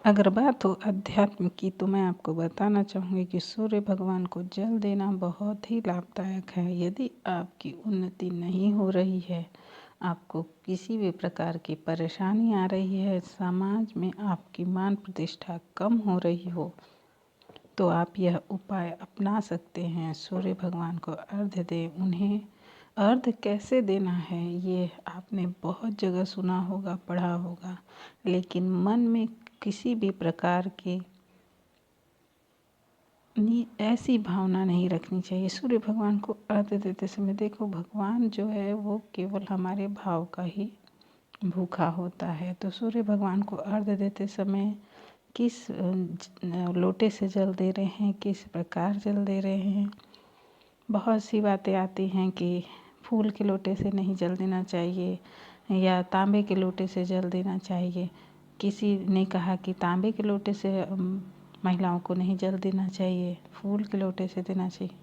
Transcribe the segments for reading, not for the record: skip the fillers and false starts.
अगर बात हो अध्यात्म की तो मैं आपको बताना चाहूँगी कि सूर्य भगवान को जल देना बहुत ही लाभदायक है। यदि आपकी उन्नति नहीं हो रही है, आपको किसी भी प्रकार की परेशानी आ रही है, समाज में आपकी मान प्रतिष्ठा कम हो रही हो, तो आप यह उपाय अपना सकते हैं। सूर्य भगवान को अर्घ्य दें। उन्हें अर्घ्य कैसे देना है ये आपने बहुत जगह सुना होगा, पढ़ा होगा, लेकिन मन में किसी भी प्रकार की ऐसी भावना नहीं रखनी चाहिए। सूर्य भगवान को अर्घ्य देते समय देखो, भगवान जो है वो केवल हमारे भाव का ही भूखा होता है। तो सूर्य भगवान को अर्घ्य देते समय किस लोटे से जल दे रहे हैं, किस प्रकार जल दे रहे हैं, बहुत सी बातें आती हैं कि फूल के लोटे से नहीं जल देना चाहिए या तांबे के लोटे से जल देना चाहिए। किसी ने कहा कि तांबे के लोटे से महिलाओं को नहीं जल देना चाहिए, फूल के लोटे से देना चाहिए।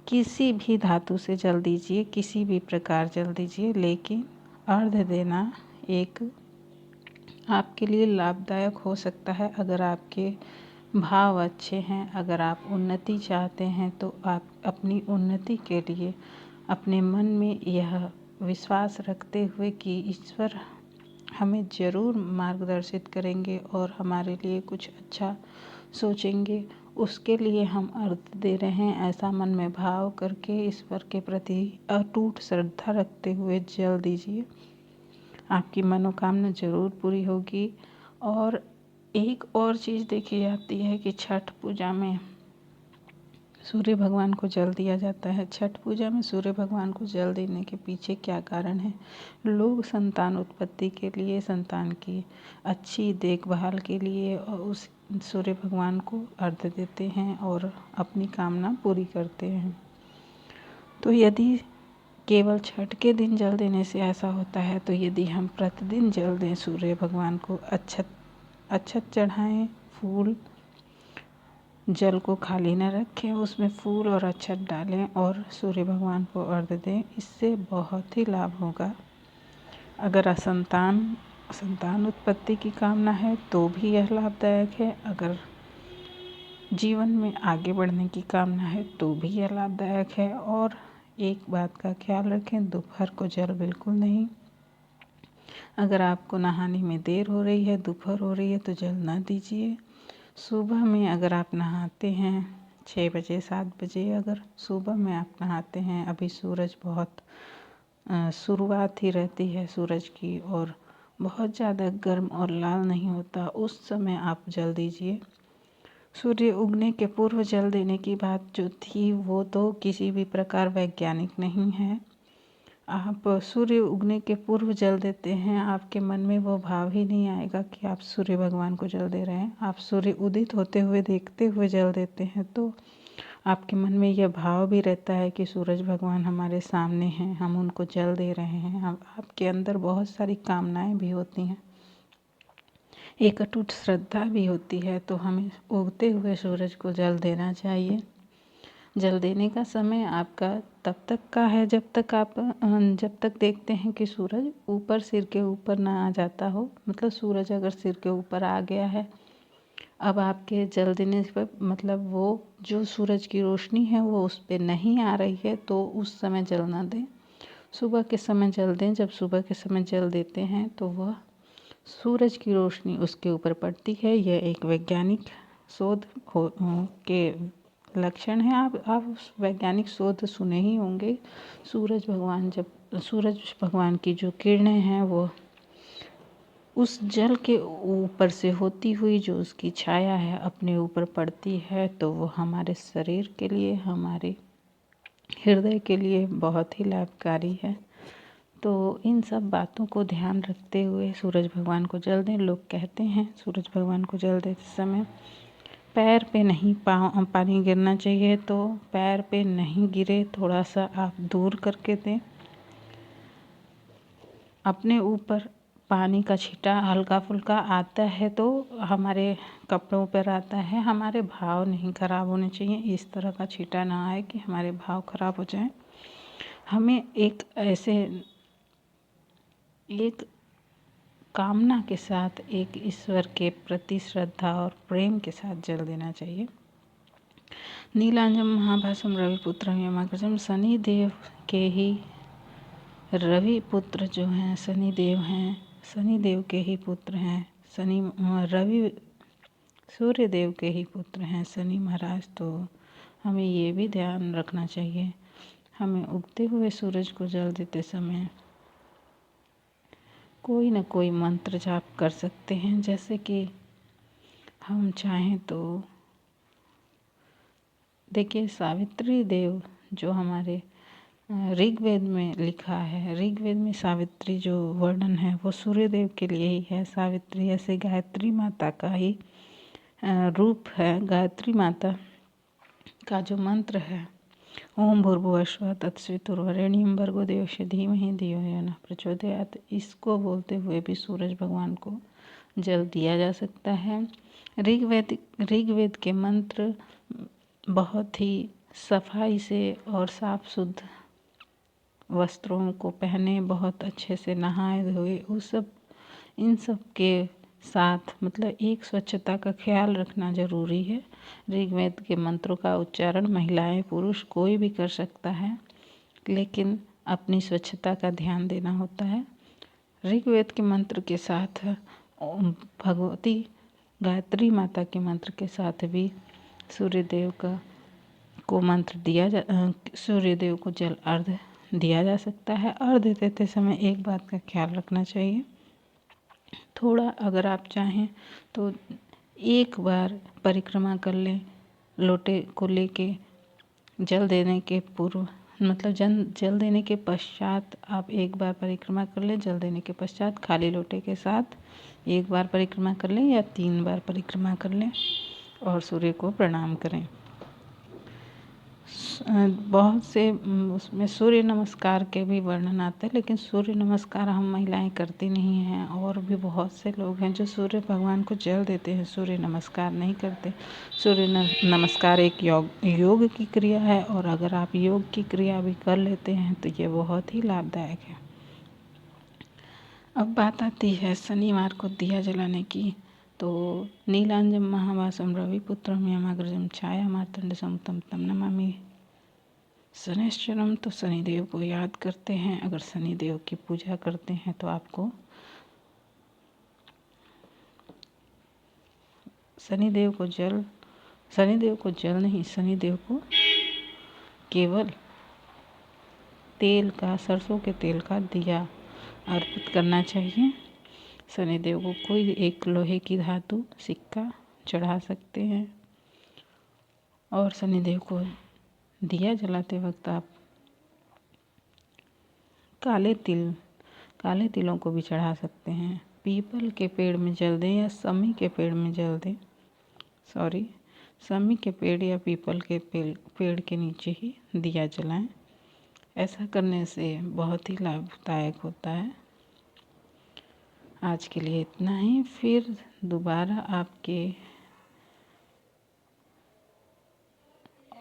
किसी भी धातु से जल दीजिए, किसी भी प्रकार जल दीजिए, लेकिन अर्घ्य देना एक आपके लिए लाभदायक हो सकता है। अगर आपके भाव अच्छे हैं, अगर आप उन्नति चाहते हैं, तो आप अपनी उन्नति के लिए अपने मन में यह विश्वास रखते हुए कि ईश्वर हमें ज़रूर मार्गदर्शित करेंगे और हमारे लिए कुछ अच्छा सोचेंगे, उसके लिए हम अर्घ्य दे रहे हैं, ऐसा मन में भाव करके ईश्वर के प्रति अटूट श्रद्धा रखते हुए जल दीजिए। आपकी मनोकामना ज़रूर पूरी होगी। और एक और चीज़ देखी जाती है कि छठ पूजा में सूर्य भगवान को जल दिया जाता है। छठ पूजा में सूर्य भगवान को जल देने के पीछे क्या कारण है? लोग संतान उत्पत्ति के लिए, संतान की अच्छी देखभाल के लिए और उस सूर्य भगवान को अर्घ्य देते हैं और अपनी कामना पूरी करते हैं। तो यदि केवल छठ के दिन जल देने से ऐसा होता है, तो यदि हम प्रतिदिन जल दें सूर्य भगवान को, अक्षत चढ़ाएं, फूल, जल को खाली न रखें, उसमें फूल और अक्षत डालें और सूर्य भगवान को अर्घ्य दें, इससे बहुत ही लाभ होगा। अगर संतान उत्पत्ति की कामना है तो भी यह लाभदायक है। अगर जीवन में आगे बढ़ने की कामना है तो भी यह लाभदायक है। और एक बात का ख्याल रखें, दोपहर को जल बिल्कुल नहीं। अगर आपको नहाने में देर हो रही है, दोपहर हो रही है, तो जल ना दीजिए। सुबह में अगर आप नहाते हैं 6 बजे 7 बजे, अगर सुबह में आप नहाते हैं, अभी सूरज बहुत शुरुआत ही रहती है सूरज की और बहुत ज़्यादा गर्म और लाल नहीं होता, उस समय आप जल दीजिए। सूर्य उगने के पूर्व जल देने की बात जो थी वो तो किसी भी प्रकार वैज्ञानिक नहीं है। आप सूर्य उगने के पूर्व जल देते हैं, आपके मन में वो भाव ही नहीं आएगा कि आप सूर्य भगवान को जल दे रहे हैं। आप सूर्य उदित होते हुए देखते हुए जल देते हैं, तो आपके मन में यह भाव भी रहता है कि सूरज भगवान हमारे सामने हैं, हम उनको जल दे रहे हैं। आपके अंदर बहुत सारी कामनाएं भी होती हैं, एक अटूट श्रद्धा भी होती है, तो हमें उगते हुए सूरज को जल देना चाहिए। जल देने का समय आपका तब तक का है जब तक देखते हैं कि सूरज ऊपर, सिर के ऊपर ना आ जाता हो। मतलब सूरज अगर सिर के ऊपर आ गया है, अब आपके जल देने पर मतलब वो जो सूरज की रोशनी है वो उस पर नहीं आ रही है, तो उस समय जल ना दें। सुबह के समय जल दें। जब सुबह के समय जल देते हैं तो वह सूरज की रोशनी उसके ऊपर पड़ती है। यह एक वैज्ञानिक शोध के लक्षण है। आप उस वैज्ञानिक शोध सुने ही होंगे। सूरज भगवान की जो किरणें हैं वो उस जल के ऊपर से होती हुई जो उसकी छाया है अपने ऊपर पड़ती है, तो वो हमारे शरीर के लिए, हमारे हृदय के लिए बहुत ही लाभकारी है। तो इन सब बातों को ध्यान रखते हुए सूरज भगवान को जल दें। लोग कहते हैं सूरज भगवान को जल देते समय पैर पे नहीं पानी गिरना चाहिए, तो पैर पे नहीं गिरे, थोड़ा सा आप दूर करके दें। अपने ऊपर पानी का छींटा हल्का फुल्का आता है तो हमारे कपड़ों पर आता है, हमारे भाव नहीं खराब होने चाहिए। इस तरह का छींटा ना आए कि हमारे भाव खराब हो जाएं। हमें एक कामना के साथ, एक ईश्वर के प्रति श्रद्धा और प्रेम के साथ जल देना चाहिए। नीलांजन महाभासम रविपुत्रम यमाग्रजम, शनि देव के ही रवि पुत्र जो हैं शनि देव हैं, शनि देव के ही पुत्र हैं रवि, सूर्य देव के ही पुत्र हैं शनि महाराज। तो हमें ये भी ध्यान रखना चाहिए, हमें उगते हुए सूरज को जल देते समय कोई न कोई मंत्र जाप कर सकते हैं। जैसे कि हम चाहें तो देखिए, सावित्री देव जो हमारे ऋग्वेद में लिखा है, ऋग्वेद में सावित्री जो वर्णन है वो सूर्य देव के लिए ही है। सावित्री ऐसे गायत्री माता का ही रूप है। गायत्री माता का जो मंत्र है, ओम भूर्भुवः स्वः तत्सवितुर्वरेण्यं भर्गो देवस्य धीमहि धियो यो नः प्रचोदयात्, इसको बोलते हुए भी सूरज भगवान को जल दिया जा सकता है। ऋग्वेद के मंत्र बहुत ही सफाई से और साफ शुद्ध वस्त्रों को पहने, बहुत अच्छे से नहाए धोए, इन सब के साथ मतलब एक स्वच्छता का ख्याल रखना जरूरी है। ऋग्वेद के मंत्रों का उच्चारण महिलाएं पुरुष कोई भी कर सकता है, लेकिन अपनी स्वच्छता का ध्यान देना होता है। ऋग्वेद के मंत्र के साथ भगवती गायत्री माता के मंत्र के साथ भी सूर्यदेव को मंत्र सूर्यदेव को जल अर्घ दिया जा सकता है। अर्घ देते समय एक बात का ख्याल रखना चाहिए, थोड़ा अगर आप चाहें तो एक बार परिक्रमा कर लें, लोटे को लेके जल देने के पूर्व मतलब जल देने के पश्चात आप एक बार परिक्रमा कर लें। जल देने के पश्चात खाली लोटे के साथ एक बार परिक्रमा कर लें या 3 बार परिक्रमा कर लें और सूर्य को प्रणाम करें। बहुत से उसमें सूर्य नमस्कार के भी वर्णन आते हैं, लेकिन सूर्य नमस्कार हम महिलाएं करती नहीं हैं। और भी बहुत से लोग हैं जो सूर्य भगवान को जल देते हैं, सूर्य नमस्कार नहीं करते। सूर्य नमस्कार एक योग की क्रिया है, और अगर आप योग की क्रिया भी कर लेते हैं तो ये बहुत ही लाभदायक है। अब बात आती है शनिवार को दिया जलाने की। तो नीलांजन महाभासम रविपुत्रम यमाग्रजम छाया मार्तंड समुतम तम नमामि शनैश्चरम। तो शनिदेव को याद करते हैं। अगर शनिदेव की पूजा करते हैं तो आपको शनिदेव को जल नहीं, शनिदेव को केवल सरसों के तेल का दिया अर्पित करना चाहिए। शनिदेव को कोई एक लोहे की धातु सिक्का चढ़ा सकते हैं, और शनिदेव को दिया जलाते वक्त आप काले तिलों को भी चढ़ा सकते हैं। पीपल के पेड़ में जल दें या समी के पेड़ में जल दें, समी के पेड़ या पीपल के पेड़ के नीचे ही दिया जलाएं। ऐसा करने से बहुत ही लाभदायक होता है। आज के लिए इतना ही, फिर दोबारा आपके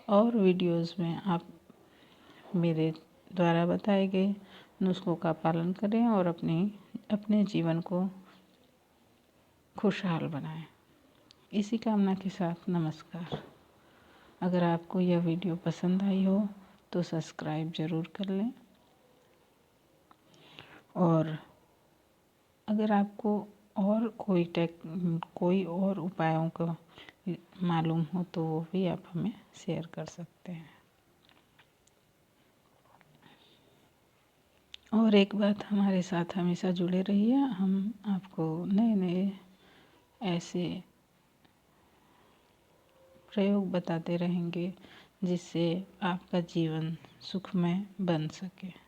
और वीडियोस में आप मेरे द्वारा बताए गए नुस्खों का पालन करें और अपने जीवन को खुशहाल बनाएं। इसी कामना के साथ नमस्कार। अगर आपको यह वीडियो पसंद आई हो तो सब्सक्राइब ज़रूर कर लें, और अगर आपको और कोई और उपायों का मालूम हो तो वो भी आप हमें शेयर कर सकते हैं। और एक बात, हमारे साथ हमेशा जुड़े रहिए। हम आपको नए ऐसे प्रयोग बताते रहेंगे जिससे आपका जीवन सुखमय बन सके।